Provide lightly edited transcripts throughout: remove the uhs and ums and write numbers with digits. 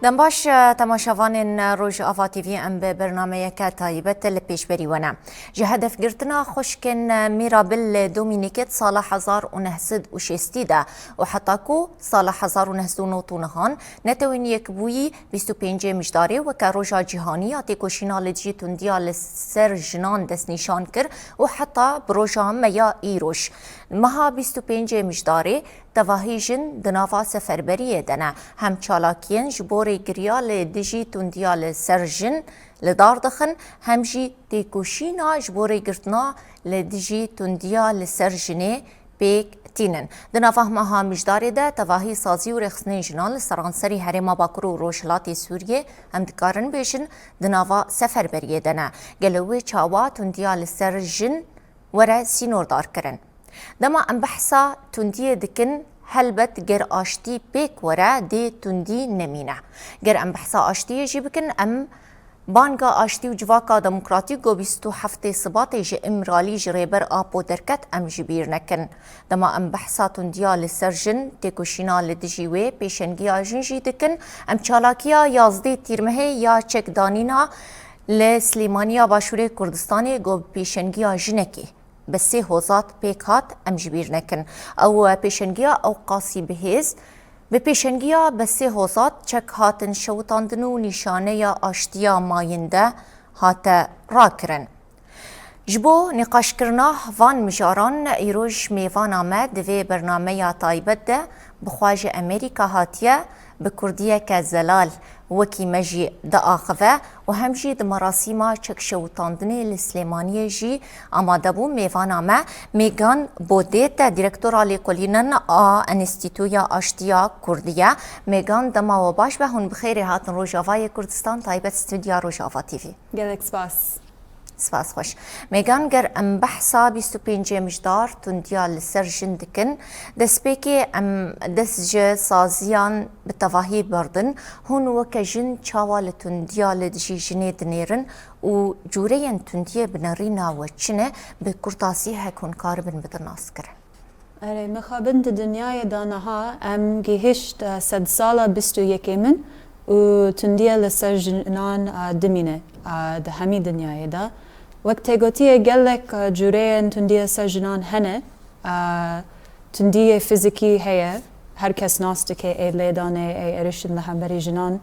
دنباش تماشاوان روج آفا تیوی ام به برنامه که تایبت لپیش بریونه جه هدف گرتنا خوشکن میرابل دومینیکت سال 1960 ده و حتی کو سال 1990 نتوین یک بویی 25 مجداری و که روژا جهانی آتی کشینال جی تندیا سر جنان دست نشان کر و حتی بروژا میا ایروش مها 25 مجداری تواهیجن دناوا سفربریه دنه هم چالاکین جبوری گریال دیجی تندیال سرجن لدار دخن هم جی تیکوشینا جبوری گرتنا لدیجی تندیال سرجنه بیک تینن دناوا مها مجداری ده تواهی سازی و رخصنه جنان لسرانسری حرما باکرو و روشلاتی سوریه هم دکارن بیشن دناوا سفربریه دنه گلوی چاوا تندیال سرجن وره سینور دار کرن دما ام بحثا تندی دکن هلبت گر آشتی پیک ورا دی تندی نمینه گر ام بحثا آشتی جی بکن ام بانگا آشتی و جواکا دموکراتیک گو 27 سبات جی امرالی جریبر آپو درکت ام جبیر نکن دما ام بحثا تندیا لسرجن تکوشینا لدجیوه پیشنگی آجن جی دکن ام چالاکیا یازده تیرمه یا چک دانینا لسلیمانیا باشور کردستانی گو پیشنگی آجنکی بسه هوزات پیکات ام جبیر نکن او پیشنگیا او قاسی بهیز به پیشنگیا بسه هوزات چک هاتن شوتاندنو نشانه یا آشتیا ماینده هات راکرن جبو نقاش کرنا وان مجاران ایروش میوان آمد و برنامه یا طایبت ده بخواج امریکا هاتیه بکردیه که زلال وکی مجی دا آخوه و همجی دا مراسیما چک شوتاندنی لسلیمانی جی آماده بو میوان آمه میگان بودیت دیرکتورا لیکولینن انستیتویا آشتیا کردیه میگان دما و باش به هون بخیر هاتن روژاوای کردستان طایبت استودیا روژاوا تیوی گلک سپاس سپاس خوش میگن گر ام بحثا 25 مجدار تندیا لسر جندکن دست بیکی ام دست جه سازیان بتواهی بردن هون وکا جن چاوال تندیا لدجی جنه دنیرن و جوره تندیا بنارینا و چنه به کرتاسی هکون کاربن بدناس کرن اره مخابنت دنیای دانها ام گهشت 100 ساله 21 من و تندیا لسر جنان دمینه ده همی دنیای دا وقت گوتیه گلک جوره تندیه سجنان هنه تندیه فیزیکی هیه هر کس ناسته که ای لیدانه ای ارشن لحنبری جنان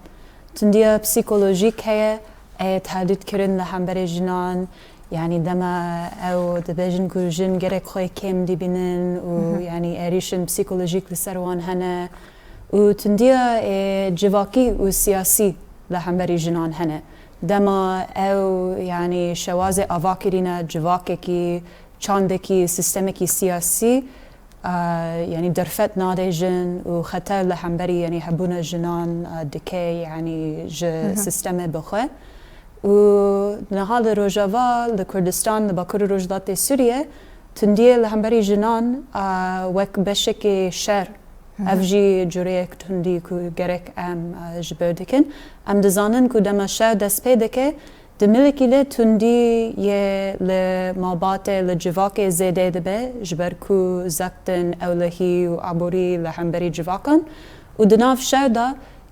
تندیه پسیکولوژیک هیه ای تحدید کرن لحنبری جنان يعني دما او دبجن كو جن گرك خوي كيم دي بينن و يعني اريشن بسيكولوجيك لسروان هنا و تنديا جواكي و سياسي لحنبري جنان هنا دما او يعني شوازي افاكرينا جواكي چاندكي سيستمكي سياسي يعني درفت نادجن و خطر لحنبري يعني حبونا جنان دكي يعني سيستم بخه و نهال روجاوا لكردستان لباكر روجلات سوريا تنديه لحنبري جنان وك بشكي شر افجي جوريك تندي كو گرك ام جبردكن ام دزانن كو دما شر دست پیدکه دملکی ل تندی ی لمابات لجواک زیده دبه جبر کو زکتن اولهی و عبوری لحنبری جواکن و دناف شر دا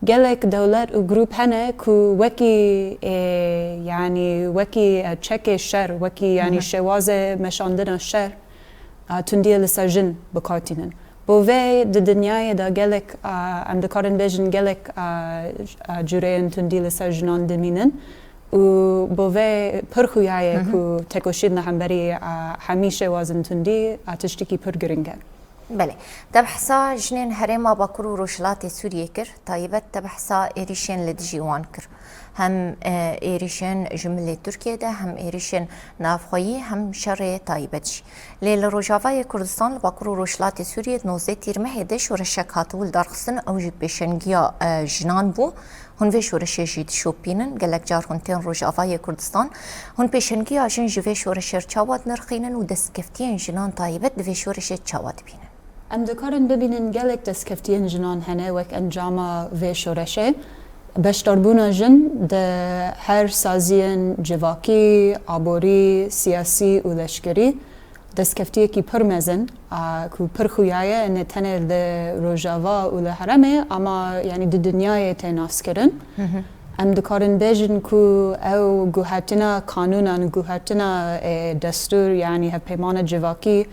گلک دولت و گروپ هنه کو وکی يعني وکی چک شر وکی يعني شوازه مشاندن شر تندی لسرجن بکارتینن بوه د دنیای دا گلک ام دکارن بیجن گلک جوره تندی لسرجنان دمینن و بوه پرخویای کو تکوشید لحنبری همیشه وازن تندی تشتکی پرگرنگه بله تبحثا جنين هرما باكرو روشلات سوريا كر طيبت تبحثا إيريشين لدجيوان كر هم إيريشين جملة تركيا ده هم إيريشين نافخوي هم شر طيبتش ليل روجافاي كردستان باكرو روشلات سوريا نوزي تيرمه دش ورشك هاتول دارخصن أو جي بيشنجيا جنان بو هون فيش ورشة جيد شوبينن قالك جار هونتين روجافاي كردستان هون بيشنجيا جن جفيش ورشة تشاواد نرخينن ودس كفتين جنان طيبت دفيش ورشة تشاواد بينن ام دکارن ببینن گلک دست کفتین جنان هنه وک انجام و شورشه بشتربونا جن ده هر سازین جواکی، عبوری، سیاسی و لشکری دستکفتیکی پر مزن کو پر خویایه ان تنه لروجاوا و لحرمه اما یعنی د دنیای تناس کردن ام دکارن بیجن کو او گوهرتنا قانونا گوهرتنا دستور یعنی پیمان جواکی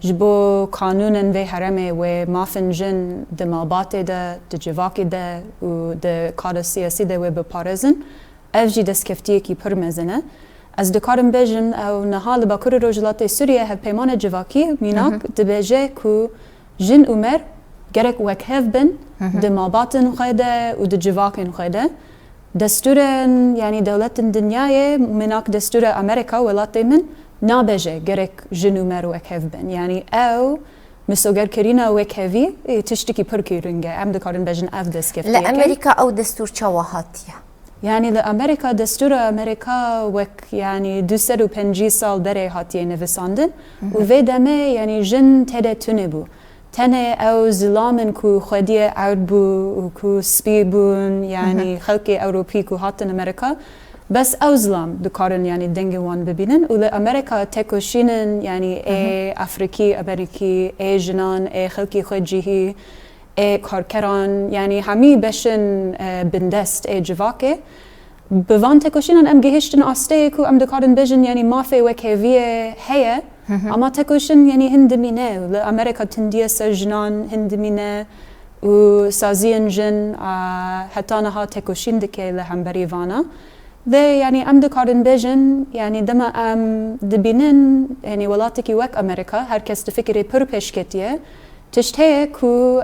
جبو قانونا و حرمه و مافن جن دمالبات ده جواکی ده و ده کار سیاسی ده و بپارزن افجی دستکفتیکی پر مزنه از دکارم بیجم او نهال باکور روجلات سوریه هف پیمان جواکی میناک دبیجه کو جن عمر گرک وکهف بن دمالباتن خیده و دجواکن خیده دستورن یعنی دولت دنیای مناک دستور امریکا ولات من نابجه گرک جن عمر وکهف بن یعنی او مسوگر کرینا وکهوی تشتکی پر کیرنگه ام دکارن بیجن اف دستکفتیه لأمريكا أو دستور چاوهاتيه يعني لأمريكا دستور أمريكا وك يعني 250 سال بري هاتيه نفساندن وفي دمه يعني جن تده تنبو تنه او زلامن كو خديه عرض بو وكو سبي بون يعني خلقي أوروبي كو هاتن أمريكا بس او زلام دكارن يعني دنگه وان ببینن ولأمريكا تكوشينن يعني اي أفريقي أمريكي اي جنان اي خلقي خدجيهي کارکران یعنی همی بشن بندست جواکه بوان تکوشینن ام گهشتن آسته کو ام دکارن بجن یعنی مافه وکهویه هیه اما تکوشن یعنی هندمینه لأمریکا تندیه سجنان هندمینه و سازین جن حتی نها تکوشین دکه لهمبری وانا و یعنی ام دکارن بجن یعنی دم ام دبینن یعنی ولاتکی وک امریکا هر کس دفکری پر پشکتیه تشتهی کو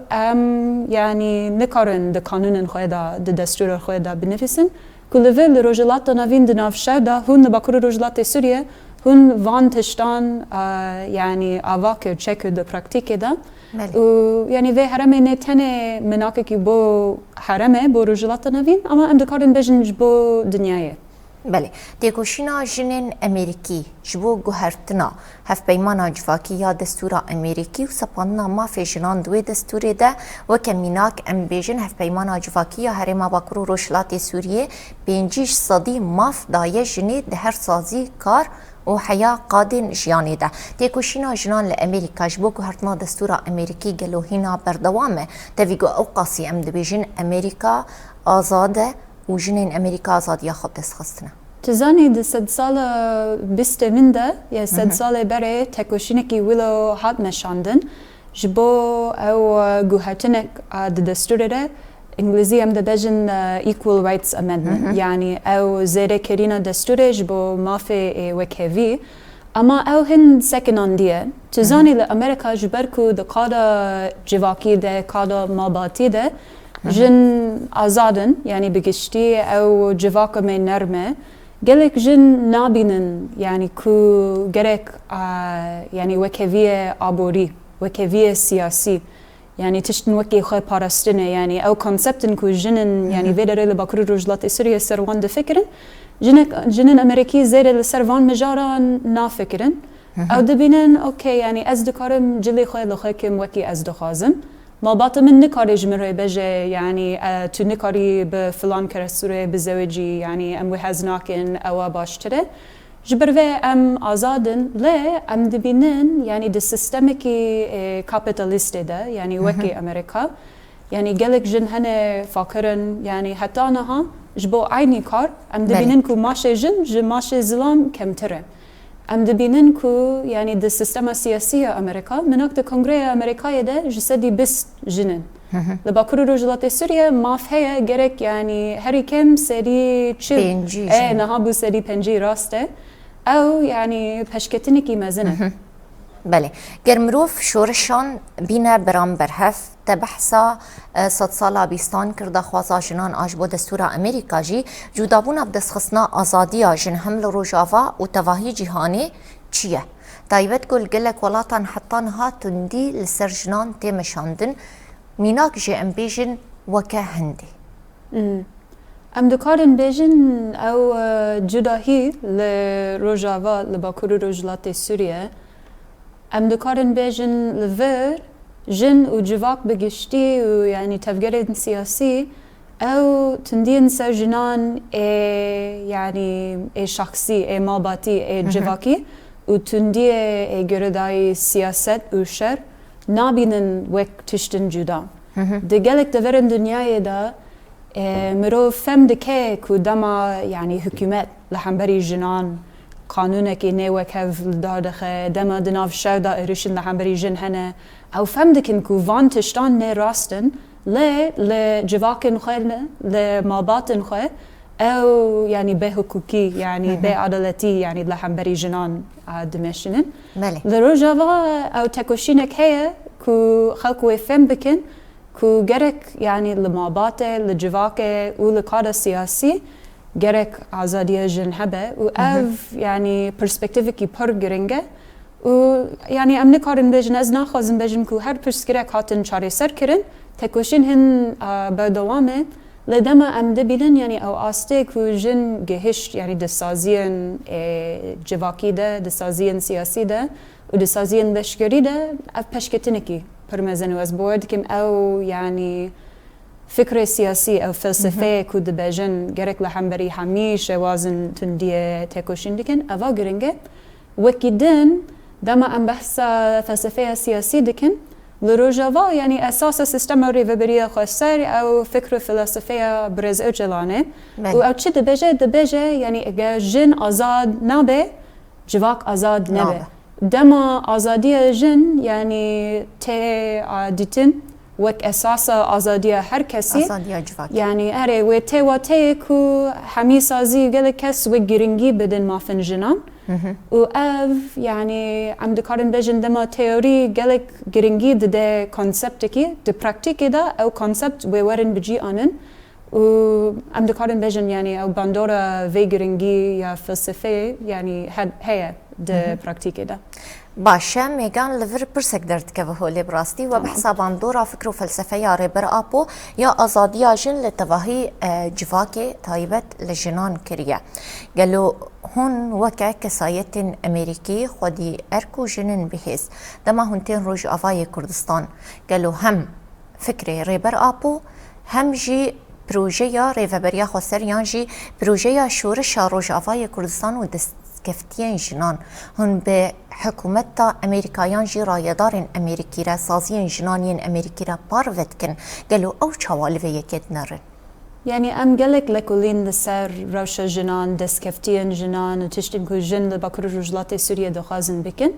يعني نکارن د قانون خدا د دستور خدا بنفسن کو لول روجلات نوین د نافشار دا هون باکور روجلات سوریه هون وان تشتان يعني اواک چک د پراکتیک دا و يعني و حرمه نتنه مناکه کی بو حرمه بو روجلات نوین اما ام دکارن بجنج بو دنیای بله تيكوشينا جنين أمريكي جبو جوهرتنا هف بيمانا جواكي يا دستورا أمريكي وسباننا ما في جنان دوي دستوري ده وكميناك أم بيجن هف بيمانا جواكي يا هرما باكرو روشلاتي سورية بينجيش صدي ماف دايه جني دهر سازي كار وحياة قادن جياني ده تيكوشينا جنان لأمريكا جبو جوهرتنا دستورا أمريكي قالو هنا بردوامه تفيقو أوقاسي أم دبيجن أمريكا آزاده وجنين أمريكا آزاد ياخد دستخستنا تزاني د 100 سال بست من ده يا 100 سال بري تكوشينكي ولو هات نشاندن جبو او جوهرتنك د دستور ده انجليزي ام دبجن equal rights amendment يعني او زيري كرينا دستور جبو ما في وكهوي اما او هن سكنان ديه تزاني لأمريكا جبركو د قادا جواكي ده قادا مالباتي ده جن آزادن يعني بقشتي أو جواكا من نرمة قالك جن نابينن يعني كو قالك يعني وكفية عبوري وكفية سياسي يعني تشتن وكي خي باراستنة يعني أو كونسبتن كو جنن يعني فيدر اللي باكرو رجلات سوريا سروان ده فكرن جنن أمريكي زير اللي سروان مجارا نافكرن أو دبينن أوكي يعني أزدكارم جلي خي لخيكم وكي أزدخازم ما باطل من نكاري جمرة بجي يعني تو نكاري بفلان كرسورة بزوجي يعني ام وحزناكن او باشتره جبروه ام آزادن ليه ام دبينن يعني دي سيستمكي كابيتاليست ده يعني وكي امريكا يعني قالك جن هنه فاكرن يعني حتى انها جبو عيني كار ام دبينن كو ماشي جن ماشي ظلام كمتره ام دبينن كو يعني د السيستم السياسية أمريكا مناك د كونغريا أمريكا ده جسدي بس جنن لباكرو رجلات سوريا ما فيها جرك يعني هري كم سري تشيل نهابو سري بنجي راسته أو يعني بشكتنكي مازنه بله گرمروف شورشان بینه برام برهف تبحثا 100 سالا بیستان کرده خوازا جنان آجبو دستورا امریکا جی جودابونا بدستخصنا آزادیا جن حمل روجاوا و تواهی جیهانی چیه؟ تایبت گل گلک ولاتان حطانها تندی لسر جنان تیمشاندن میناک جی ام بیجن وکه هندی ام دکارن بیجن او جداهی لروجاوا لباکور رجلات سوریه ام دکارن بیجن لور جن و جواک بگشتی و يعني تفكير سياسي او تندين سجنان يعني شخصي مالباتي جواكي و تندیه گردای سیاست و شر نابینن وک تشتن جدا دگلک دورن دنیای دا مرو فهم دکه که دما يعني حکومت لحنبری جنان قانونك نيوك هف دادخه دما دناف شو دا ارشن لحنبری جن هنه او فهم دکن که وان تشتان نه راستن لجواكن خير لماباتن خير او يعني بحقوقي يعني بعدالتي يعني لحنبری جنان دمشنن لروجاوا او تكوشينك هي كو خلقوا فهم بكن كو جرك يعني لماباته لجواكه ولقادة سياسي جرك آزادية جنهبه و اف يعني برسبكتيفكي پر گرنگه و يعني ام نکارن بجن از ناخوازن بجن كو هر پرسكرك هاتن چاره سر کرن تكوشين هن بردوامه لدما ام دبينن يعني او آسته كو جن گهشت يعني دسازين جواكي ده دسازين سياسي ده و دسازين لشکری ده اف پشکتنكي پرمزن و از بود کم او يعني فكرة سياسي او فلسفه كو دبجن گرك لحنبري هميشه وازن تنديه تكوشين دكن اوا گرنگه وكيدن دما ام بحثا فلسفه سياسي دكن لروجاوا يعني اساس سيستم ريفبريه خسر او فكرة فلسفيه برز اجلانه و او چه دبجه يعني اگه جن آزاد نبه جواك آزاد نبه دما آزادی جن يعني ديتن وك اساس آزادی هر کسی يعني اره و ته كو همي سازي گل کس و گرنگی بدن مافن جنان و اف يعني عم دكارن بجن دما تيوري گلك گرنگی ده كونسبت کی ده پراکتیک ده او كونسبت و ورن بجي آنن و عم دكارن بجن يعني او باندورا في گرنگی یا فلسفه يعني هي ده پراکتیک ده باشه میگن لور پرسک درد که هولی براستی و بحسابان دورا فکر و فلسفه یا ریبر آپو یا آزادی جن لتواهی جواک تایبت لجنان کریه گلو هون وکه کسایت امریکی خودی ارکو جنن بهیز دما هونتین روش آوای کردستان گلو هم فکر ریبر آپو هم جی پروژه یا ریوبریا خسر یان جی پروژه یا شورش روش آوای کردستان و دست كفتين جنان هن بحكومة أمريكايان جي رايدارين أمريكي را سازين جنانين أمريكي را باروتكن قالوا أو شوال في يكيد نرن يعني أم قالك لكولين لسر روشة جنان دس كفتين جنان وتشتم كو جن لباكر رجلات سوريا دخازن بكن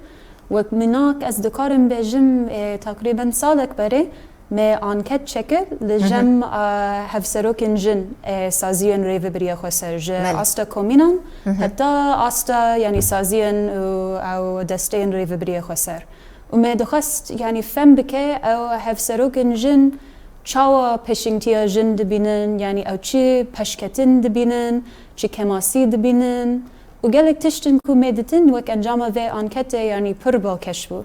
ومناك أز دكارن بجم تقريبا سالك بري ما آنکت شکل لجم هفسروکن جن سازیان ریوبریا خسر جه آستا کومینان حتی آستا يعني سازیان او دستین ریوبریا خسر و ما دخست يعني فهم بکه او هفسروکن جن چاوا پشنگتیا جن دبینن يعني او چی پشکتن دبینن چی کماسی دبینن و گلک تشتن کو میدتن وک انجام و آنکت يعني پربال کشبو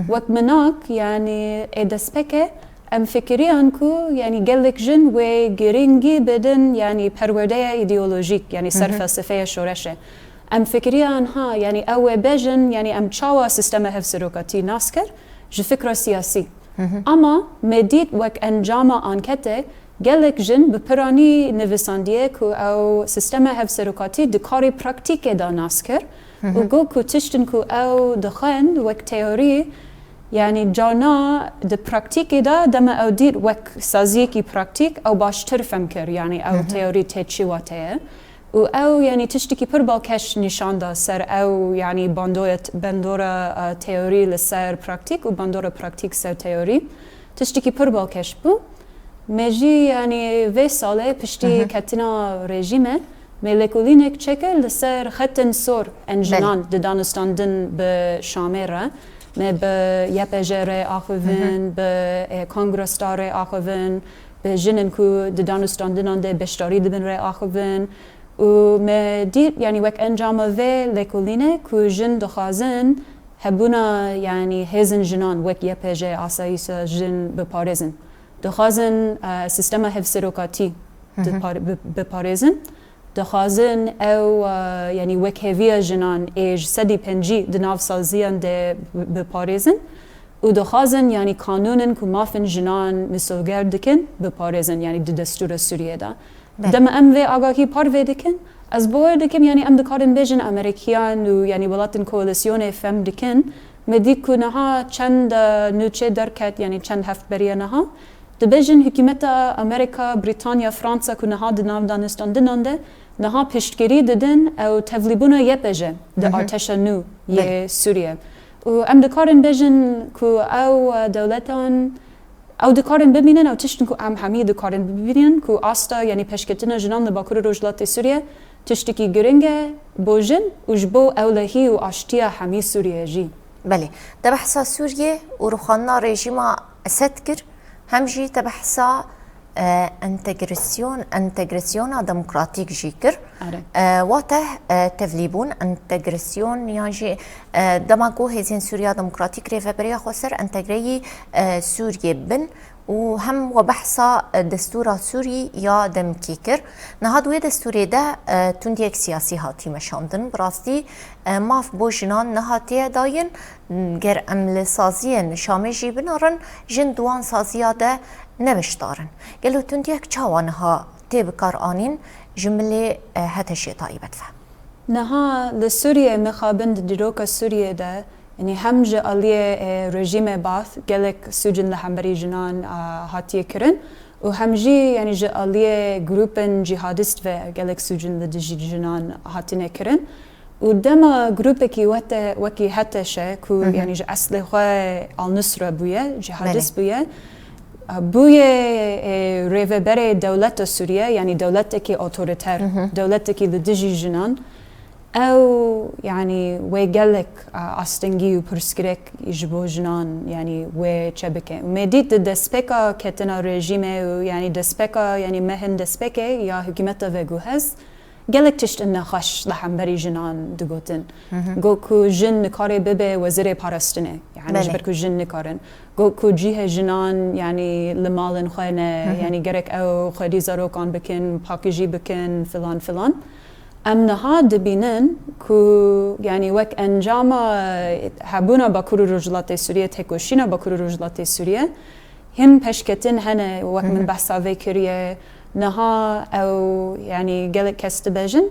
وک مناک يعني دسپکه ام فكريان كو يعني قالك جن و گرنگی بدن يعني پرورده ايديولوژيك يعني سر فلسفه شورشه ام فكريان ها يعني او بجن يعني ام چاوا سيستم هفسروكاتي ناسكر جو فكره سياسي اما مديت وك انجام انكته قالك جن بپراني نویساندیه كو او سيستم هفسروكاتي دكاري پراکتیک دا ناسكر و گو كو تشتن كو او دخن وك تيوري يعني جانا د پراکتیک دا دم او دید وک سازی کی پراکتیک او باشتر فهم کر يعني او تئوری تچی واته و او يعني تشتكي پر بالکش نشان دا سر او يعني باندورا تئوری لسر پراکتیک و باندورا پراکتیک سر تئوری تشتكي پر بالکش بو مجی يعني في ساله پشتی کتنا رژیمه ملکولینک چکل لسر خطن سور انجنان د دانستاندن به شامره ما به یپجره آخوین به کنگرس داره آخوین به جنن کو دانستاندنان ده بشتاری دبن ره آخوین و ما دید يعني وك انجام و لکولینه کو جن دخازن هبونا يعني هزن جنان وك یپجه آسایس جن بپارزن دخازن سیستم هفسروکاتی بپارزن دخازن او يعني وك هفيا جنان ايج سدي پنجي دناف سازيان ده بپارزن و دخازن يعني قانونن كو مافن جنان مسلگر دكن بپارزن يعني دستور سوريا دا دم ام في آگاهی پاره دکن از بار دکم یعنی ام دکارن بیشن امریکیان و یعنی ولاتن کوالسیون فهم دکن مدی که نها چند نوچه درکت یعنی چند هفت بریه نها دبیشن حکومت امریکا بریتانیا فرانسا که نها دنام دانستان دنانده نها پشتگیری دادن او تفلیبون یه بجه ده ارتش نو یه سوریه و ام دکارن بیشن که او دولتان او دکارن ببینن او تشتن که ام همی دکارن ببینن که آستا یعنی پشکتن جنان لباکور روجلات سوریه تشتکی گرنگه بوجن وجبو اولهی و آشتیا همی سوریه جی بله ده بحثا سوریه و روخانا رژیم اسد کر همجی ده بحثا انتگراسیون دموکراتیک جی کر واته تفلیبون انتگراسیون یعنی دماغو هزین سوریا دموکراتیک ریفبریا خسر انتگری سوریه بن و هم وبحثا دستور سوري يا دمكيكر نهادوية دستوري ده تنديك سياسي هاتي مشاندن براستي ماف بوجنان نهاتي داين غير أمل سازيين شامي جيبنارن جن دوان سازيا ده نمشتارن قالوا تنديك چاوانها تبكار آنين جملة هتشي طيبت فهم نها لسوريا مخابند دروك سوريا ده يعني همجة عليه رژیم باث گلک سوجن لحمبری جنان هاتیه کرن و همجی يعني جه عليه گروپن جهادست و گلک سوجن لدجی جنان هاتینه کرن و دما گروپه کی وکی حتی شه کو يعني جه اصل خواه النصره بویه جهادست بویه ریوبر دولت سوریه يعني دولت کی اوتوریتر دولت کی لدجی جنان او يعني ويقلك استنجي وبرسكريك يجبو جنان يعني وشبكه ومديت دسبكا كتنا رجيمه يعني دسبكا يعني مهن دسبكه يا حكومته وجوهز قالك تشت انه خش لحمبري جنان دقوتن قوكو جن كاري ببه وزير باراستنه يعني جبركو جن كارن قوكو جيه جنان يعني لمالن خانه يعني قرك او خدي زاروكان بكن باكيجي بكن فلان فلان ام نهاد بینن که یعنی وک انجام هبونا باکور رجلات سوریه تکوشینا باکور رجلات سوریه هم پشکتن هنه وک من بحثا وکریه نها او یعنی گلک کست بجن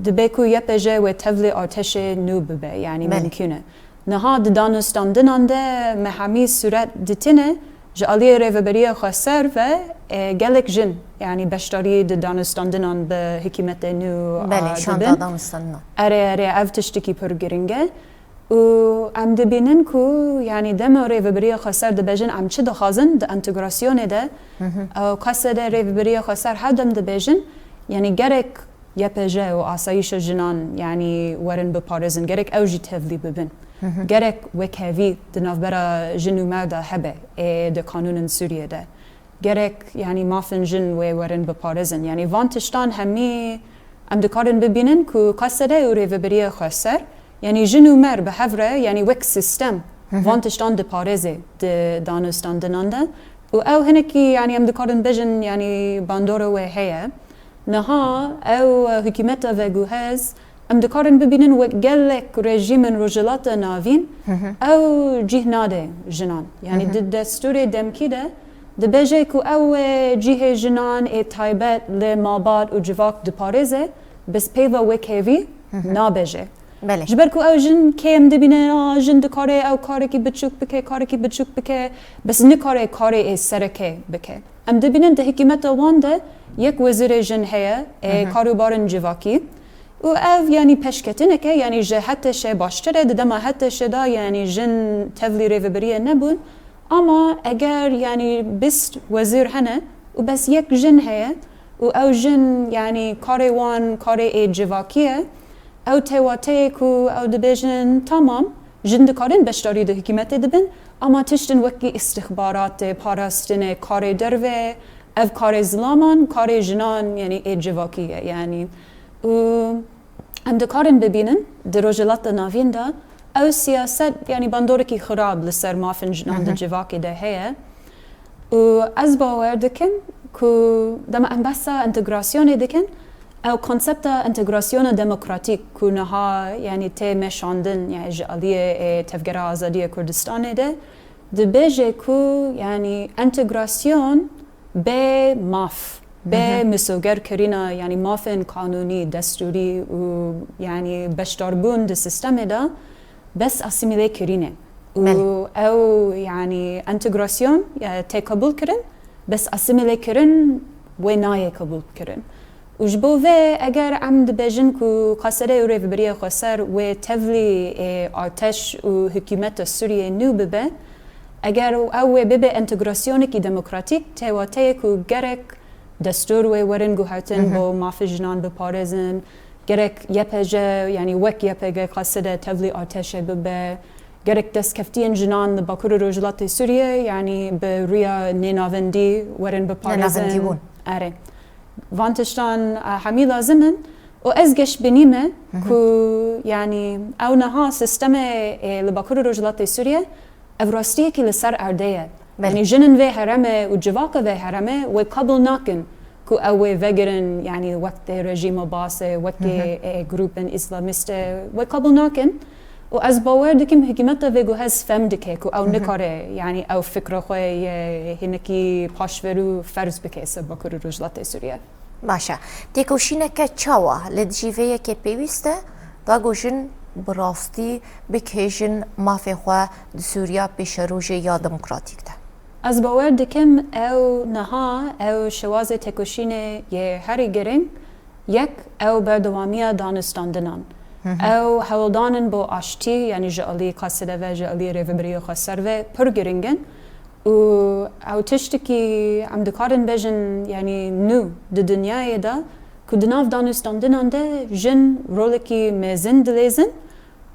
دبکو یپجه و تفلی ارتش نو ببه یعنی ممکنه نها دانستان دنانده مهمی صورت دتنه جالی ریوبریه خسر و گلک جن يعني بشتري دانستان دنان به حکومت نو بله شان دانستان اره اف تشتکی پرگرینگه و ام دبینن کو يعني دم ریوبریه خسر دبجن ام چه دخازن د انتگراسیون ده او قصد ریوبریه خسر هدم دبجن يعني گرک یپجه و آسایش جنان يعني ورن بپارزن گرک اوجی تفلی ببن گرک وکهوی دناف برا جنو مرده هبه ده قانون سوریه ده گرک يعني ما فنجن ورن بپارزن يعني وانتشتان همي ام دکارن ببینن که قصده و ریوبریه خسر يعني جنو مر به هفره يعني وک سیستم وانتشتان دپارزه دانستان دنانده و او هنکی يعني ام دکارن بجن يعني باندور و هیا نها او حکومت و گوهز ام دکارن ببینن و گلک رژیم رجلات ناوین او جهناده جنان يعني دستور دمکی ده دبیجه که او جیه جنان تایبت لماباد و جواک دپارزه بس پیوا وکیوی نابیجه بله جبر که او جن کم دبینه جن دکاره او کاری که بچوک بکه کاری که بچوک بکه بس نکاره کاری سرکه بکه ام دبینن ده حکومت وانده یک وزیر جن هیا کاروبارن جواکی و او يعني پشکتنه که يعني جه حتی شه باشتره دما حتی شه دا يعني جن تفلی ریوبریه نبون اما اگر يعني بست وزير هنا وبس يك جن هي او جن يعني كاري وان كاري اي جواكيه او تواتيكو او دبيجن تمام جن دكارن بشتاري ده حكومت دبن اما تشتن وكي استخبارات باراستن كاري دروه او كاري زلامان كاري جنان يعني اي جواكيه يعني ام دكارن ببينن دروجلات نافين ده او سیاست يعني باندورکی خراب لسر ما فنجنان ده جواکی ده هیا و از باور دکن که دم ام بحثا انتگراسیون دکن او کنسپت انتگراسیون دموکراتیک که نها يعني تی مشاندن يعني جالیه تفگره آزادی کردستان ده بیجه که يعني انتگراسیون به ماف به مسوگر کرینا یعنی مافن قانونی دستوری و یعنی بشتربون ده سیستم دا بس اسیمیله کرینه او یعنی انتگراسیون تقبل کرن بس اسیمیله کرن و نای قبول کرن وجبوه اگر عمد بجن کو قصره و ریفبریه خسر و تفلی آتش و حکومت سوریه نو ببه اگر او ببه انتگراسیونی کی دموکراتیک تواته کو گرک دستور و ورن گوهرتن با مافی جنان بپارزن گرک یپجه یعنی وک یپجه قصده تفلی آتش ببه گرک دست کفتین جنان باکور روجلات سوریه یعنی به روی نیناوندی ورن بپارزن آره وانتشتان همی لازمن و از گش بنیمه که یعنی او نها سیستم لباکور روجلات سوریه افراستیه که لسر اردیه یعنی جنن و حرمه و جواقه و حرمه و قبل ناکن که او وگرن یعنی وقت رژیم باسه وقت گروپ اسلامیست و قبل ناکن و از باور دکیم حکومت وگو هز فهم دکه که او نکاره یعنی او فکر خوی هنکی پاشورو فرض بکیسه باکور روجلات سوریه باشه تیکوشینه که چاوه لدجیوه که پیوسته دا گوشن براستی بکیشن مافی خواه د سوریا پیش روژه یا دموکراتیک ده از باور دکیم او نها او شواز تیکوشینه یه هری گرنگ یک او بردوامی دانستاندنان او هولدانن با آشتی یعنی جالی قصده و جالی ریوبری خسر و پر گرنگن و او تشتکی عم دکارن بجن یعنی نو د دنیای دا که دناف دانستاندنان ده جن رولکی مزن دلیزن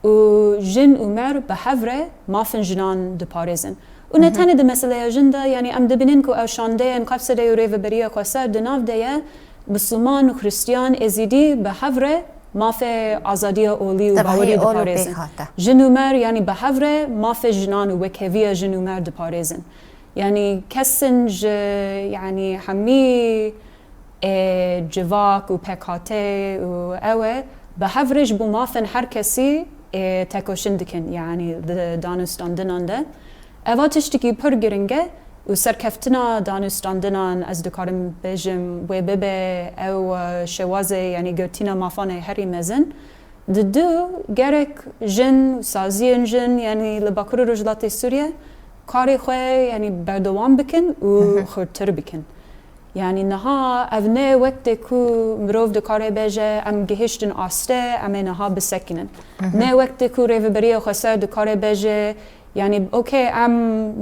و جن عمر به حوره مافن جنان دپارزن و نتانه ده مسئله جن ده یعنی عم دبینن که او شانده ان قصده و ریوبری خسر دناف ده مسلمان و خریستیان ازیدی به حوره مافه آزادی اولی و باوری دپارزن جنومر یعنی به حوره مافه جنان و وکوی جنومر دپارزن یعنی کسن یعنی همی جواک و پکاته و اوه به حورش بو مافن هر کسی تکوشن دکن یعنی دانستاندنان ده اوه تشتکی پر گرنگه و سرکفتنا دانستاندنان از دکارم بجم و ببه او شوازه یعنی گرتینا مافانه هری مزن دو گرک جن و سازی جن یعنی لباکور روجلات سوریه کاری خواه یعنی بردوام بکن و خورتر بکن یعنی نها اونه وقت کو مروف دکاره بجه ام گهشتن آسته ام نها بسکنن نه وقت کو ریوبری خسر دکاره بجه یعنی اوکی ام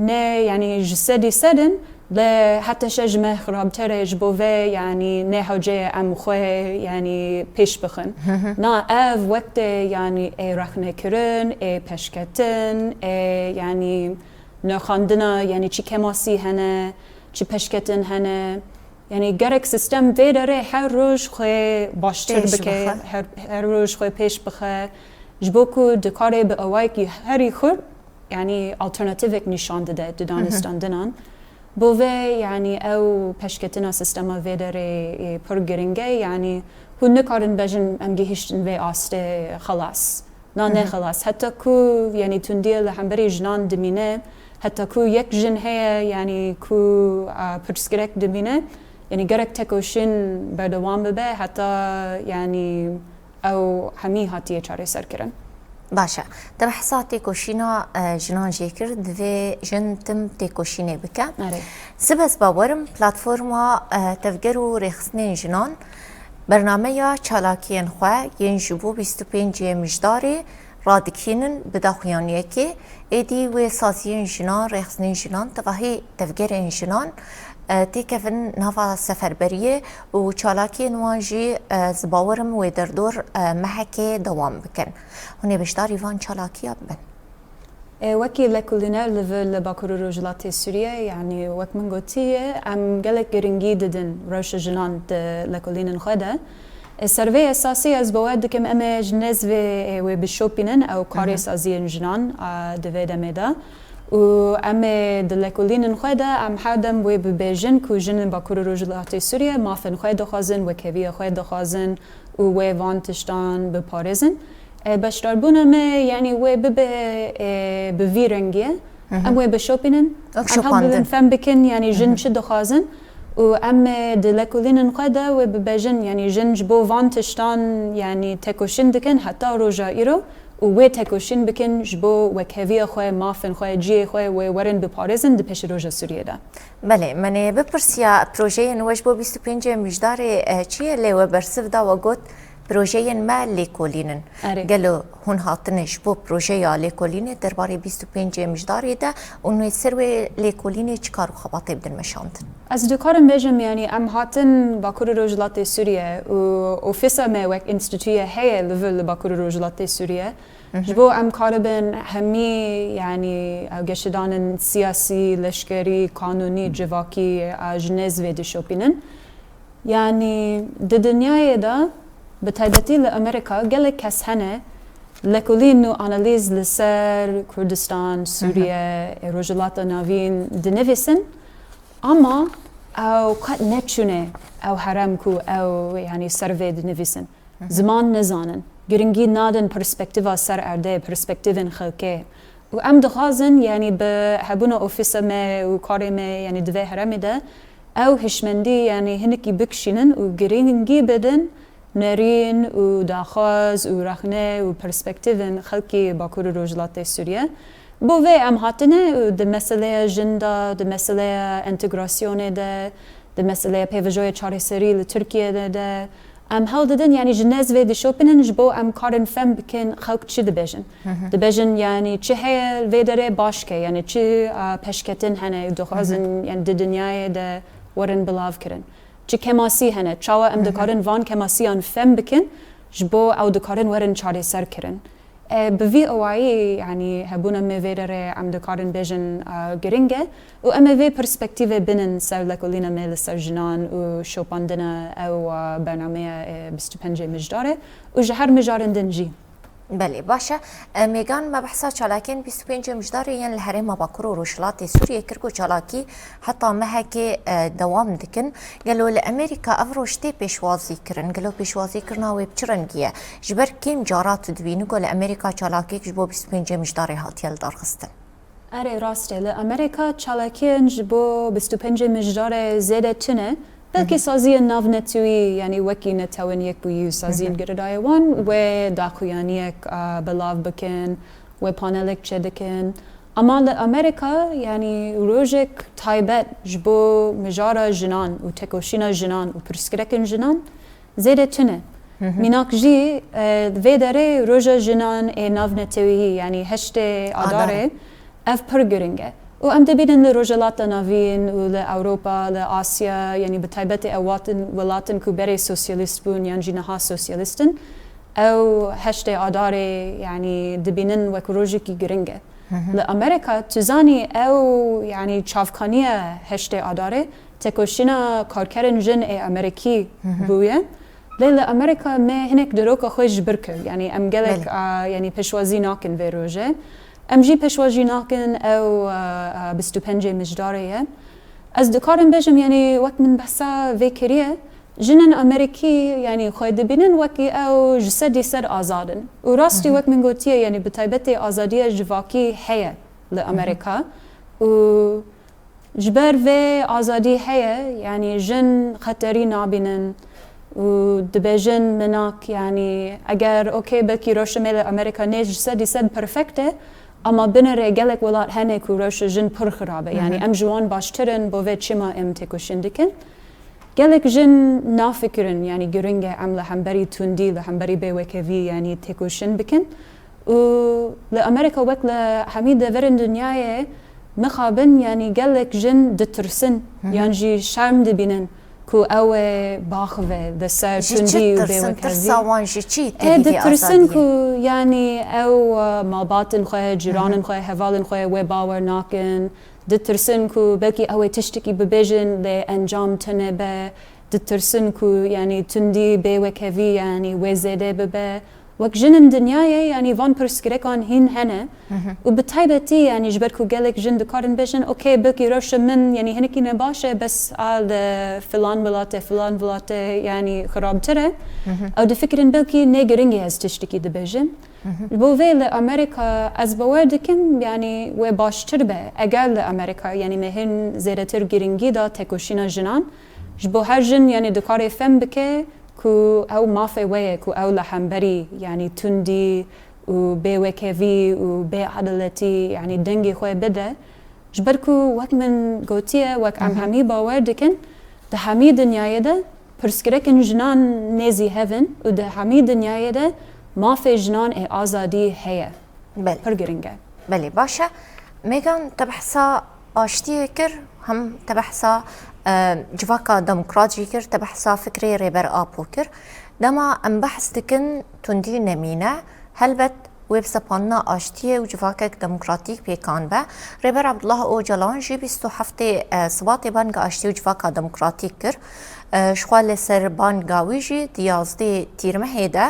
نه یعنی جسدی سدن ل حتی شجمه خرابتر اجبوه یعنی نه حجه ام خواه یعنی پیش بخن نه اف وقت یعنی رخنه کرن پشکتن یعنی نخاندنا یعنی چی کماسی هنه چی پشکتن هنه یعنی گرک سیستم ویداره هر روز خواه باشتر بکه هر روز خواه پیش بخه جبوکو دکاره به اوای که هری خور یعنی آلترناتیوک نشان داده دانستاندنان بوه یعنی او پشکتنا سیستم ویداره پر گرنگه یعنی هون نکارن بجن امگی هشتن وی آسته خلاص نه خلاص حتی کو یعنی تندیه لحنبری جنان دمینه حتی کو یک جن هیا یعنی کو پرسکرک دمینه یعنی گرک تکوشین بردوام ببه حتی یعنی او همی هاتیه چاره سر کرن باشه در حساب تکوشینا جنان جی کرد و جن تم تکوشینه بکن سبز باورم پلاتفورما تفگر و رخصنین جنان برنامه یا چالاکین خواه ین جبو 25 مجداری رادکینن بداخویانیه که ایدی و سازیین جنان رخصنین جنان تواهی تفگر جنان تیکفن نوا سفربریه و چالاکی نوانجی زباورم و دردور محکه دوام بکن هنی بشداری وان چالاکی بن وکی لکولینر لول باکور روجلات سوریه یعنی وک من گوتیه ام گلک گرنگی ددن روش جنان لکولینن خوده سروی اساسی از باید دکم امه جنز و بشوپینن او کاری سازی جنان دوی دمیده و امه دلکولینن خوده ام حدم و ببیجن که جن باکور روجلات سوریه مافن خوده خوازن و کوی خوده خوازن و وانتشتان بپارزن بشتربون امه یعنی و بویرنگیه ام و بشوپینن ام حد بفهم بکن یعنی جن چه دخوازن وأما دلكولين قدا وببجن يعني جن جبو فانتشتان يعني تكوشين دكن حتى روجا إيرو و تکوشین بکن جبو و کهوی خواه مافن خواه جی خواه و ورن بپارزن ده پیش روژا سوریه ده. بله من بپرسیا پروژه نوش بو 25 مجدار چیه لیو برسف دا و گوت پروژه ما لیکولینن گلو هون هاتنش بو پروژه لیکولینه درباره 25 مجداری ده اونو سروی لیکولینه چکارو خباطه بدن مشاندن از دکارم بجم یعنی ام هاتن باکور روجلات سوریه و اوفیسا ما وک انستیتویه هی لول باکور روجلات سوریه جبو ام کاربن همی یعنی گشتدان سیاسی لشکری قانونی جواکی جنز ویدی شوپینن یعنی د دنیای دا بتایبتی لامریکا گله کس هنه لکولین نو آنالیز لسر کردستان سوریه روجلات ناوین دنویسن اما او قد نتشونه او حرام کو او يعني سروي دنفيسن زمان نزانن گرنگی نادن پرسپکتیوا سر ارده پرسپکتیون خلقه و ام دخازن يعني بحبونا اوفيسا ما و کار ما يعني دوه حرامي ده او هشمندی يعني هنکی بکشینن و گرنگی بدن نرین و داخاز و رخنه و پرسپکتیون خلقی باکور روجلات سوریه بو وی ام هاتنه ده مسئله جندا ده مسئله انتگراسیون ده مسئله پیوجوی چاره سری لترکیه ده ام هل ددن يعني جناز وی دشوپنن جبو ام کارن فهم بکن خلق چی دبیجن دبیجن يعني چه هی وی داره باشکه يعني چه پشکتن هنه دخوازن يعني ده دنیای ده ورن بلاو کرن چه کماسی هنه چاوا ام دکارن وان کماسی آن فهم بکن جبو او دکارن ورن چاره سر کرن بوی اوایی يعني هبونا ميفيرر عم دكارن بيجن گرنگه و اما في پرسپکتیو بینن سر لکولینا میل سر جنان و شوپاندنا او برنامه 25 مجداره و جهر مجارن دنجی بله باشه میگن ما بحثا چالاکین 25 مجداری یعنی الحرم باکر و روشلات سوریه کرکو چالاکی حتی مهکی دوام دکن گلو لامریکا افروشتی پیشوازی کرن گلو پیشوازی کرنا و بچرنگیه جبر کیم جارات دوینو گل امریکا چالاکی جبو 25 مجداری هاتیل دارخستن اره راسته لامریکا چالاکین جبو 25 مجدار زیده تنه بلکه سازی ناو نتوی یعنی وکی نتوان یک بیو سازی گردای وان و داخویانی یک بلاو بکن و پانلک چه دکن اما لامریکا یعنی روزک تایبت جبو مجارا جنان و تکوشینا جنان و پرسکرکن جنان زیده تنه میناک جی وی داره روزا جنان ناو نتوی یعنی هشت آداره اف پرگرنگه و ام دبیدن لروجلات ناوین و لأوروپا لآسیا يعني بتایبت اواتن ولاتن كوبري سوسياليست بون يعني جنها سوسياليستن او هشت آداره يعني دبینن وكروجي كي گرنگه لأمريكا تزاني او يعني چافکانیه هشت آداره تکوشینا کارکرن جن امریکی بویه لأمريكا ما هناك دروكا خوش بركه يعني ام گلك يعني پشوازی ناکن في روجه ام جی پشواجی ناکن او 25 مجداریه از دکارم بجم یعنی وقت من بحثا وکریه جنن امریکی یعنی خواهد بینن وکی او جسدی سر آزادن و راستی وقت من گوتیه یعنی بتایبت آزادی جواکی هیه لامریکا و جبر و آزادی هیه یعنی جن خطری نابینن و دبیجن مناک یعنی اگر اوکی بکی روشمه لامریکا نیج جسدی سر پرفکته اما بنره گلک ولات هنه کو روش جن پر خرابه یعنی ام جوان باشترن بوه چما ام تکوشن دکن گلک جن نافکرن یعنی گرنگه ام لحنبری توندی لحنبری بیوکوی یعنی تکوشن بکن و لامریکا وقت لحمید ورن دنیای مخابن یعنی گلک جن دترسن یعنی جی شرم دبینن کو او باخوه دسر توندی و بیوکوی ترساوان جی چی تبیدی دترسن کو يعني او مالباتن خواه جيرانن خواه هوالن خواه و باور ناكن دترسن كو بلكي او تشتكي ببيجن لانجام تنبه دترسن كو يعني تندي بي وكهوي يعني وزيده ببه وك جنن دنياي يعني فان برسكريكان هين هنا وبتايبتي يعني جبركو قالك جن دكارن بيجن اوكي بلكي روش من يعني هنكي نباشه بس على فلان بلاته يعني خراب تره او دفكرن بلكي نيجرينجي هز تشتكي دبيجن بو في لأمريكا از باوردكن يعني و باشتر به اگر لأمريكا يعني مهن زيادتر گرنگی دا تکوشینا جنان جبو هر جن يعني دكاري فهم بكي كو او مافي ويه كو او لحنبري يعني تندي و بي وكيفي و بي عدلتي يعني دنگي خوي بده جبركو وك من قوتيه وك ام همي باوردكن ده همي دنياي ده پرسكركن جنان نيزي هفن و ده همي دنياي ده ما في جنان اي آزادي هي بله پرگرنگه بله باشه میگن تبحثا آشتی کر هم تبحثا جواکا دموکراتی کر تبحثا فکری ریبر آپو کر دما ام بحث دکن تندی نمینه هلبت ویب سپاننا آشتی و جواکک دموکراتیک پیکان به ریبر عبدالله اوجلان جی 27 سبات بانگ آشتی و جواکا دموکراتیک کر شخوال سر بانگاوی جی 11 تیرمه هیده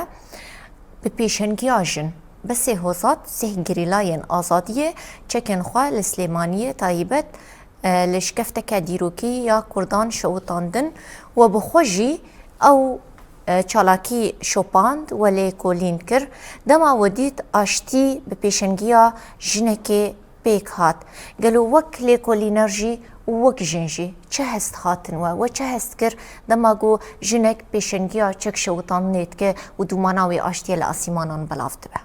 به پیشنگی آجن بس هوزات سه گریلاین آزادیه چکن خواه لسلیمانیه تایبت لشکفتک دیروکی یا کردان شوطاندن و بخوجی او چالاکی شوپاند ولی کولین کر دما ودید آشتی به پیشنگیا جنکی پیک هات گلو وک لیکولینرژی وک جنجی چه هست هاتن و چه هست کر دما گو جنک پیشنگیا چک شوطان نیت که و دوماناوی آشتی لاسیمانان بلافت به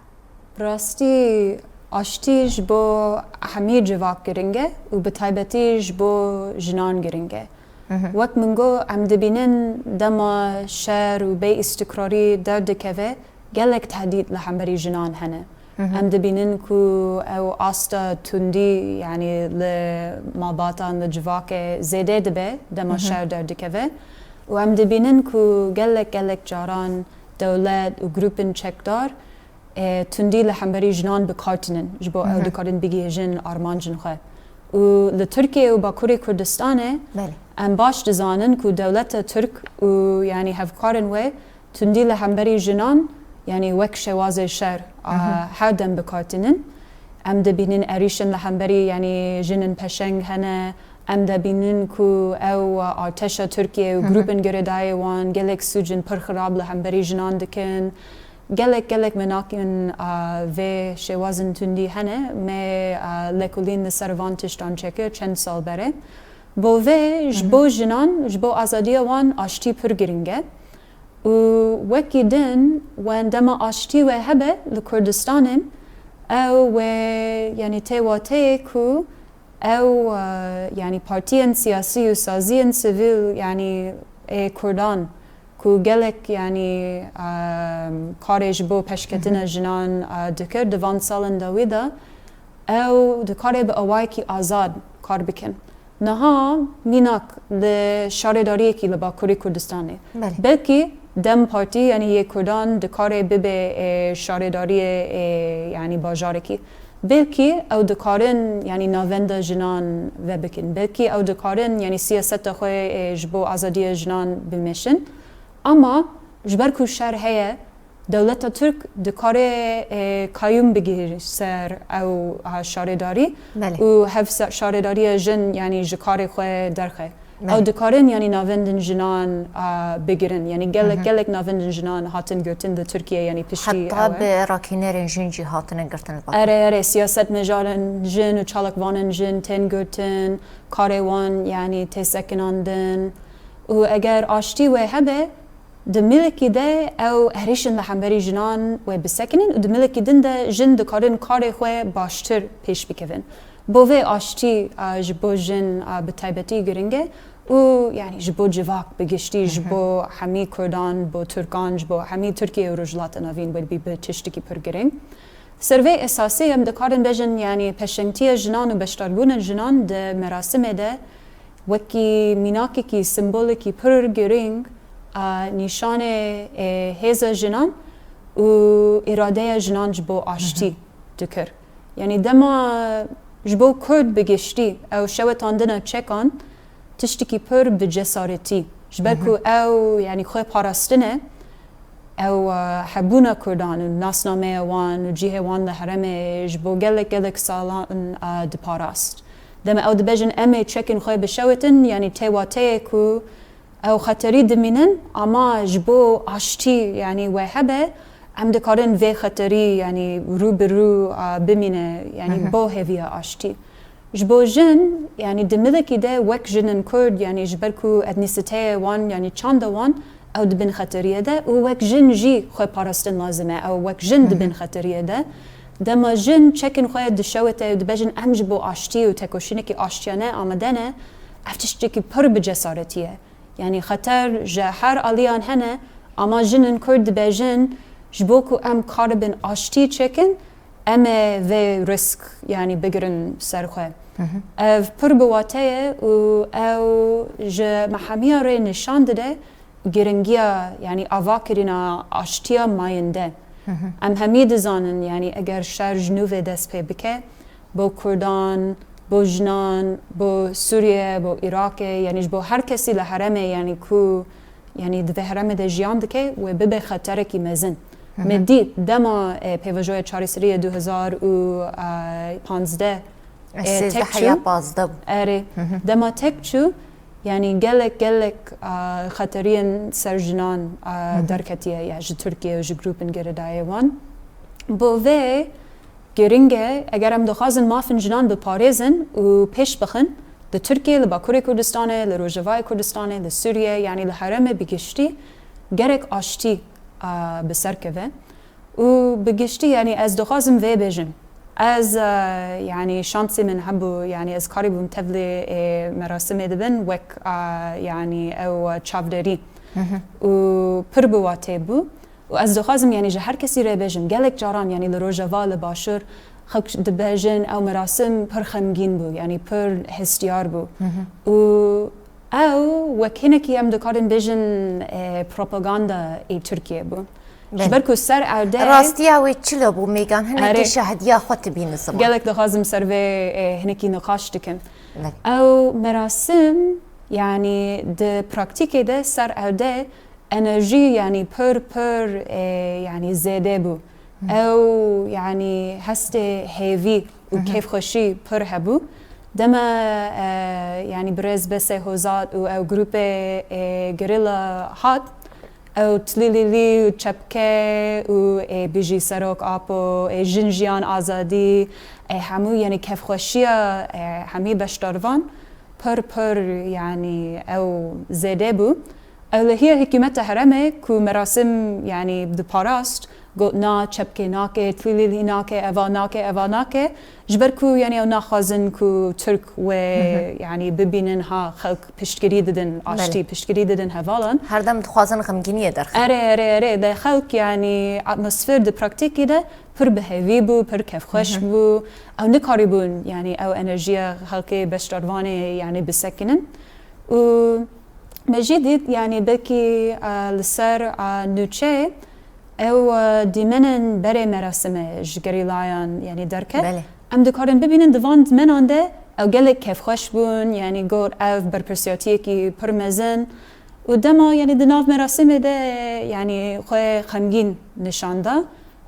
راستی آشتی جبو همه جواک گرنگه و بتایبتی جبو جنان گرنگه وقت منگو ام دبینن دما شهر و بی استقراری در دکوه گلک تهدید لحنبری جنان هنه ام دبینن کو او آستا تندی یعنی لمالباتان لجواک زیده دبه دما شهر در دکوه و ام دبینن کو گلک جاران دولت و گروپن چکدار تندی لحنبری جنان بکارتنن جبو او دکارن بگی جن آرمان جن خواه و لترکیه و باکوری کردستانه ام باش دزانن که دولت ترک و یعنی هفکارن و تندی لحنبری جنان یعنی وک شواز شهر هر دم بکارتنن ام دبینن اریشن لحنبری یعنی جنن پشنگ هنه ام دبینن که او ارتش ترکیه و گروپن گردای وان گلک سوجن پرخراب لحنبری جنان دکن گلک مناکن و شوازن تندی هنه می لکولین سروانتش دان چکر چند سال بره بو و جبو جنان جبو آزادی وان آشتی پر گرنگه و وکی دن وان دما آشتی و هبه لکردستانم او و یعنی تیواته کو او یعنی پارتیان سیاسی و سازیان سیویل یعنی کردان کو گلک یعنی کارش بو پشکتن جنان دکر دوان سالن دویده او دکاره به اوای کی آزاد کار بکن نها میناک لشارداری کی لبا کوری کردستانه بلکه دم پارتی یعنی یک کردان دکاره ببه شارداری یعنی باجاره کی بلکه او دکارن یعنی ناوند جنان و بکن بلکه او دکارن یعنی سیاست خوی جبو آزادی جنان بمیشن اما جبرکو شهر هيا دولت ترک دکاره کایوم بگیر سر او شارداری و هف شارداری جن یعنی جکار خواه درخه او دکارن یعنی ناوندن جنان بگیرن یعنی گلک ناوندن جنان هاتن گرتن ده ترکیه یعنی پشتی حتی به راکینرین جن جی هاتن گرتن اره سیاست مجالن جن و چالک وانن جن تن گرتن کار وان یعنی تسکناندن و اگر آشتی و هبه دملکی ده او هریشن لحنبری جنان و بسکنن و دملکی دن ده جن دکارن کار خواه باشتر پیش بکوین بوه آشتی جبو جن بتایبتی گرنگه و یعنی جبو جواک بگشتی جبو همی کردان بو ترکان جبو همی ترکیه و رجلات نوین باید بی بتشتکی پر گرنگ سروی اساسی هم دکارن بجن یعنی پشنگتی جنان و بشتربون جنان ده مراسم ده وکی میناکی کی سمبولیکی پر گرنگ نشان هیز جنان و اراده جنان جبو آشتی دکر یعنی دما جبو کرد بگشتی او شوتاندن چکان تشتکی پر بجسارتی جبرکو او یعنی خواه پاراستنه او حبونا کردان و ناسنامه وان و جیه وان لحرم جبو گلک سالان دپاراست دم او دبجن امه چکن خواه بشوتن یعنی تیواته کو او خطری دمینن اما جبو آشتی یعنی وهبه ام دکارن و خطری یعنی رو به رو بمینه یعنی با هویه آشتی جبو جن یعنی دملکی ده وک جنن کرد یعنی جبرکو اتنیسیته وان یعنی چند وان او دبن خطریه ده و وک جن جی خواه پارستن لازمه او وک جن دبن خطریه ده دما جن چکن خواه دشوته و دبجن ام جبو آشتی و تکوشینه که آشتیانه آمدنه افتش جکی پر بجسارتیه یعنی خطر جه هر آلیان هنه اما جنن کرد دبجن جبو کو ام کاربن آشتی چکن امه و ریسک یعنی بگرن سرخواه اف پر بواته و او جه محامیه ری نشان داده گرنگیا یعنی آوا کرینا آشتیا ماینده ام همی دزانن یعنی اگر شهر جنوب دست پی بکه با کردان با جنان با سوریه با عراق یعنی با هر کسی لحرمه یعنی کو یعنی دو حرم ده جیان دکه و ببه خطره کی مزن مدید دما پیوجوی چاریسری 2015 تکچو اره دما تکچو یعنی گلک خطرین سرجنان درکتیه یا جه ترکیه و جه گروپن گردای وان با و گرینگه اگر هم دخوازن مافن جنان بپاريزن و پیش بخن ده ترکیه لباکوری کردستانه لروجوای کردستانه لسوریه یعنی لحرم بگشتی گرک آشتی بسرکه و بگشتی یعنی از دخوازم و بیجم از يعني شانسي من حبو يعني از كاري بمتبلي مراسم دبن وك يعني او تشافدري و پربواته بو و از دخوازم يعني جه هر کسی را بجم گلک جاران يعني لروجوا لباشر خلق دبجن او مراسم پر خمگین بو يعني پر هستیار بو و او وكينكي ام دكارن بجن پروپاگاندا ای ترکیه بو جبركو سر عوده راستيا ويتشلو بو ميغان هنكي شهديا خط بين الصباح قالك دخازم سرفي هنكي نقاش تكن او مراسم يعني د براكتيكي ده سر عوده انرجي يعني پر يعني زاده بو او يعني هسته هيفي وكيف خوشي پر هبو دما يعني برز بس هوزات او جروب غريلا هات او تلیلی و چپکه و بیجی سروک آپو جنجیان آزادی همو یعنی کف خوشیه همی بشتروان پر یعنی او زده بو او لهیه حکومت حرمه که مراسم یعنی دپاراست گوت نا چپکه ناکه تلیلی ناکه اوا ناکه جبر کو یعنی او ناخوازن کو ترک و یعنی ببینن ها خلق پشتگیری ددن آشتی پشتگیری ددن هوالن هر دم دخوازن خمگینیه در خلق اره ده خلق یعنی اتمسفر ده پراکتیکی ده پر بهوی بو پر کف خوش بو او نکاری بون یعنی او انرژی خلقی بشتروانه یعنی بسکنن و مجدید یعنی بلکی لسر نوچه او دیمنن بره مراسم جگری لایان یعنی درکه بله ام دکارن ببینن دوان دمنان ده او گلک کف خوش بون یعنی گور او برپرسیاتیه کی پرمزن و دما یعنی دناف مراسم ده یعنی خواه خمگین نشانده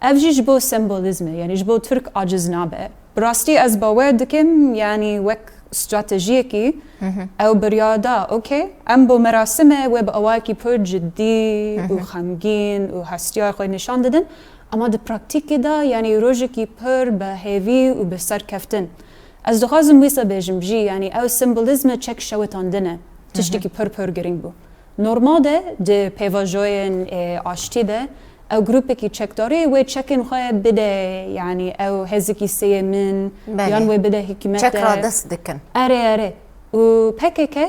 او جبو سمبولیزمه یعنی جبو ترک عاجز نابه براستی از باور دکم یعنی وک استراتژیه کی او بریاده اوکی ام با مراسمه و با اواکی پر جدی و خمگین و هستیار خواه نشان دادن اما ده پراکتیک ده یعنی روژه کی پر به هیوی و به سر کفتن از دخوازم ویسا بیجم جی یعنی او سمبولیزم چک شوتان دنه تشتی کی پر گرینگ بو نورمال ده پیواجوین آشتی ده او گروپی که چک داره و چکن خواه بده یعنی او هزکی سیه من یان و بده حکمت چک را دست دکن اره و پکه که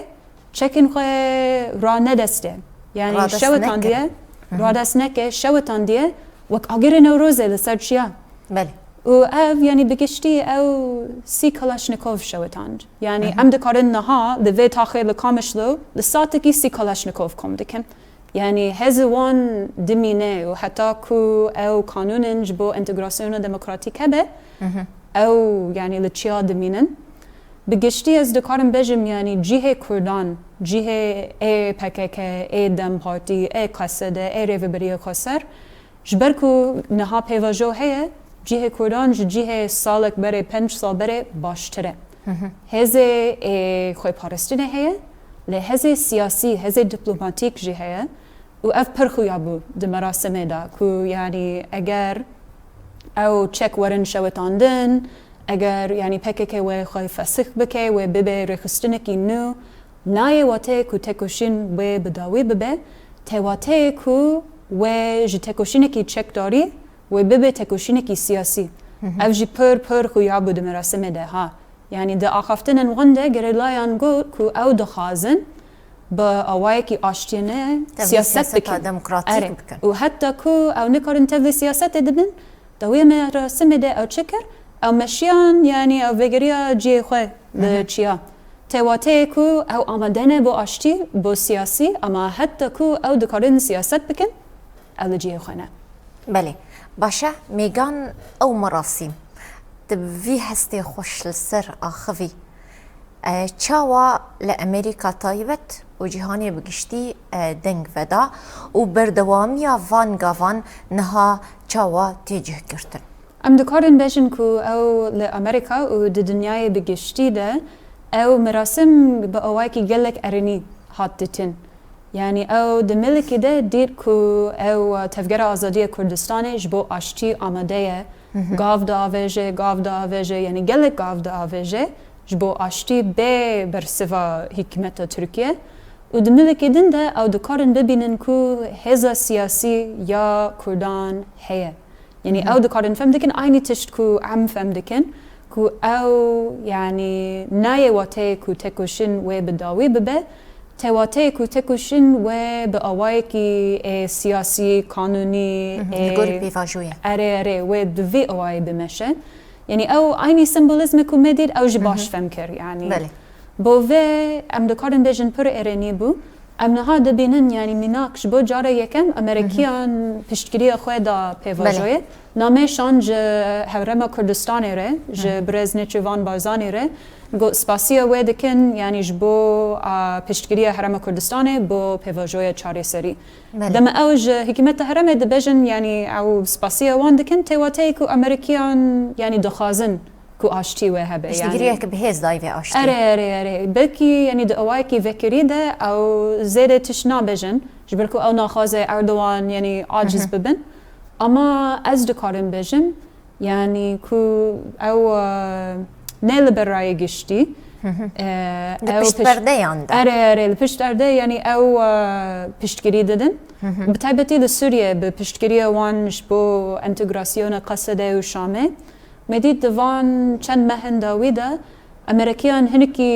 چکن خواه را ندسته یعنی شوتان دیه را دست نکه شوتان دیه وک آگر نوروزه لسر چیا بله و او یعنی بگشتی او 30 کلاشنیکوف شوتاند یعنی ام دکارن نها لوی تاخیر لکامشلو لساتکی 30 کلاشنیکوف کم دکن یعنی هزوان دمینه و حتی کو او قانون جبو انتگراسیون دموکراتیک هبه او یعنی لچیا دمینن بگشتی از دکارم بجم یعنی جیه کردان جیه ای پکک ای دم پارتی ای قصده ای ریوبری خسر جبر کو نها پیواجو هیه جیه کردان جیه سالک بره 5 سال بره باشتره هزه خوی پارستینه هیه لحظه سیاسی هزه دیپلماتیک جیه و اف پرخو یابو د مراسم دا کو یعنی اگر او چک ورن شوتاندن اگر یعنی پکه و خواهی فسخ بکه و ببه رخستنکی نو نای واته کو تکوشین و بداوی ببه تواته کو و جی تکوشینکی چک داری و ببه تکوشینکی سیاسی او جی پر خویابو د مراسم ده ها یعنی ده آخفتن انغنده گره لایان گو کو او دخازن با اوای کی آشتینه سیاست بکن دموکراتیک بکن و حتی کو او نکارن تبلی سیاست دبن دوی مراسم ده او چکر او مشیان یعنی او وگریا جی خواه ده چیا تواته کو او آمدنه با آشتی با سیاسی اما حتی کو او دکارن سیاست بکن او جی خواه نه بله باشه میگان او مراسم تبوی هستی خوش لسر آخوی چاوا لأمریکا تایبت و جهانی بگشتی دنگ ودا و بردوامی وان گاوان نها چاوا تیجه کرتن ام دکارن بشن کو او لأمریکا و د دنیای بگشتی ده او مراسم با اوای کی گلک ارنی هات دتن یعنی او د ملک ده دید کو او تفگر آزادی کردستان جبو آشتی آماده گاو دا آویجه یعنی گلک گاو دا آویجه جبو آشتی به برسوا حکمت ترکیه و د ملک دن ده او دکارن ببینن کو هزا سیاسی یا کردان هیه یعنی او دکارن فهم دکن اینی تشت کو عم فهم دکن کو او یعنی نای واته کو تکوشن و بداوی ببه تواته کو تکوشن و به اوای کی سیاسی قانونی نگور بیواجویه اره و دوی اوای بمشه یعنی او اینی سمبولیزم کو مدید او جباش فهم کر یعنی بله بوه ام دکارن بیجن پر ارنی بو ام نها دبینن یعنی مناکش بو جاره یکم امریکیان پشتگیری خود دا پیواجویه نامشان ج هورما کردستانی ره ج برزنچوان بازانی ره گو سپاسیا و دکن یعنی جبو پشتگیری هرم کردستانی بو پیواجوی چاری سری دم اوج حکمت هرم دبیجن یعنی او سپاسیا وان دکن تواتی کو امریکیان یعنی دخازن کو آشتی و هبه پشتگیری که بهز دایوه آشتی اره بلکی یعنی د اوای کی وکری ده او زیده تشنا بجن جبر کو او ناخوازه اردوان یعنی عاجز ببن اما از دکارم بجم یعنی کو او نیل برای گشتی پشت پرده یانده اره پشت پرده یعنی او پشتگیری دادن بتایبتی لسوریه به پشتگیری وانش بو انتگراسیون قصده و شامه مدید دوان چند مهن داویده امریکیان هنکی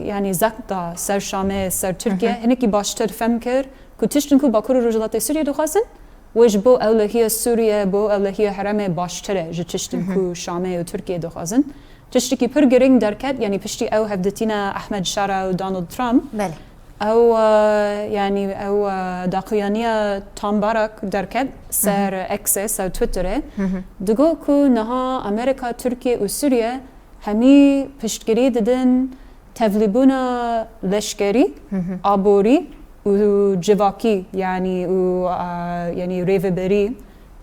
یعنی زکتا سر شامه سر ترکیه هنکی باشتر فهم کر که تشتن کو باکور رجلات سوریه دخواستن وش بو اولهی سوریه بو اولهی حرم باشتره جه تشتن کو شامه و ترکیه دخواستن تشتی کی پر گرینگ درکت یعنی پشتی او هفدتینا احمد شارع و دونالد ترامپ بله او یعنی او داقیانیا تام بارک درکت سر اکس سر تویتره دگو کو نها امریکا ترکیه و سوریه همی پشتگیری دادن تفلیبونا لشکری آبوری و جواکی یعنی یعنی ریوبری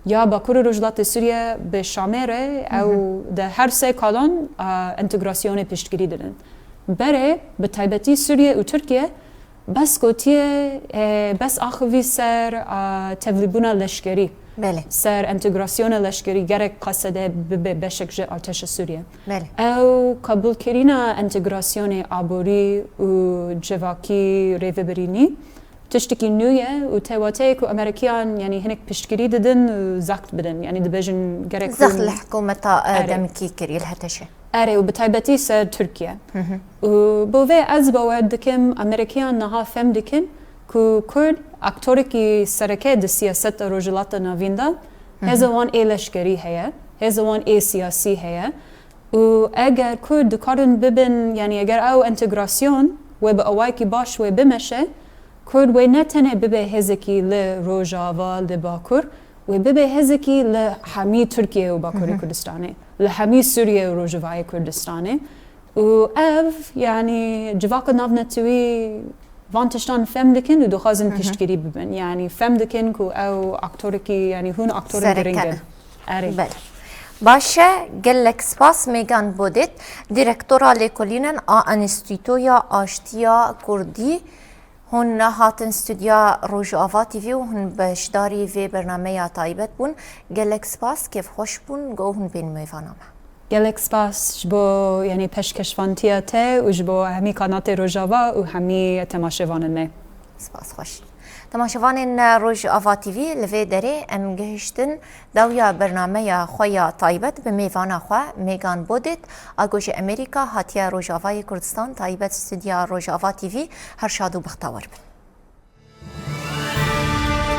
یا باکور رجلات سوریه به شامره او ده هر سه کالان انتگراسیون پشتگیری دادن بره به تایبتی سوریه و ترکیه بس گوتیه بس آخوی سر تفلیبونا لشکری بله سر انتگراسیون لشکری گرک قصده بشکل ارتش سوریه بله او قبول کرینا انتگراسیون آبوری و جواکی ریوبرینی تشتکی نویه و تواته که امریکیان یعنی هنک پشتگیری دادن و زخت بدن یعنی دبیجن گرک زخت الحكومة دمكي كري الهتشة اره و بتایبتی سر ترکیه و بوه از باورد دکم امریکیان نها فهم دکن که کرد اکتوری که سرکه د سیاست رجلات نوینده هزوان ای لشکری هیا هزوان ای سیاسی هیا و اگر کرد دکارن ببین یعنی اگر او انتگراسیون و با اوای که باش و بمشه کرد و نتنه ببه هزکی لروجاوا لباکور و ببه هزکی لحمی ترکیه و باکور کردستانه لحمی سوریه و روجاوای کردستانه و اف یعنی جواک ناو نتوی وانتشتان فهم دکن و دخوازن پشتگیری ببین یعنی فهم دکن که او اکتوری که یعنی هون اکتوری گرینگه بله باشه گلک سپاس میگن بودید دیرکتورا لیکولینن انستیتویا آشتیا کردی هون هاتن استوديو روجافا تيفي وهن بشداري في برنامج طيبت بون جالك سباس كيف خوش بون جوهن بين ميفانام گلک سپاس جبو یعنی پشکشوانتیا ته و جبو همی قنات روجاوا و همی تماشوانن نه سپاس خوش تماشوان روجافا تيفي لفي دري ام گهشتن داویا برنامه خویا طيبت بميفانا خوا ميغان بودت اگوش امريكا هاتيا روجافا كردستان طيبت استوديو روجافا تيفي هر شادو بختاور بن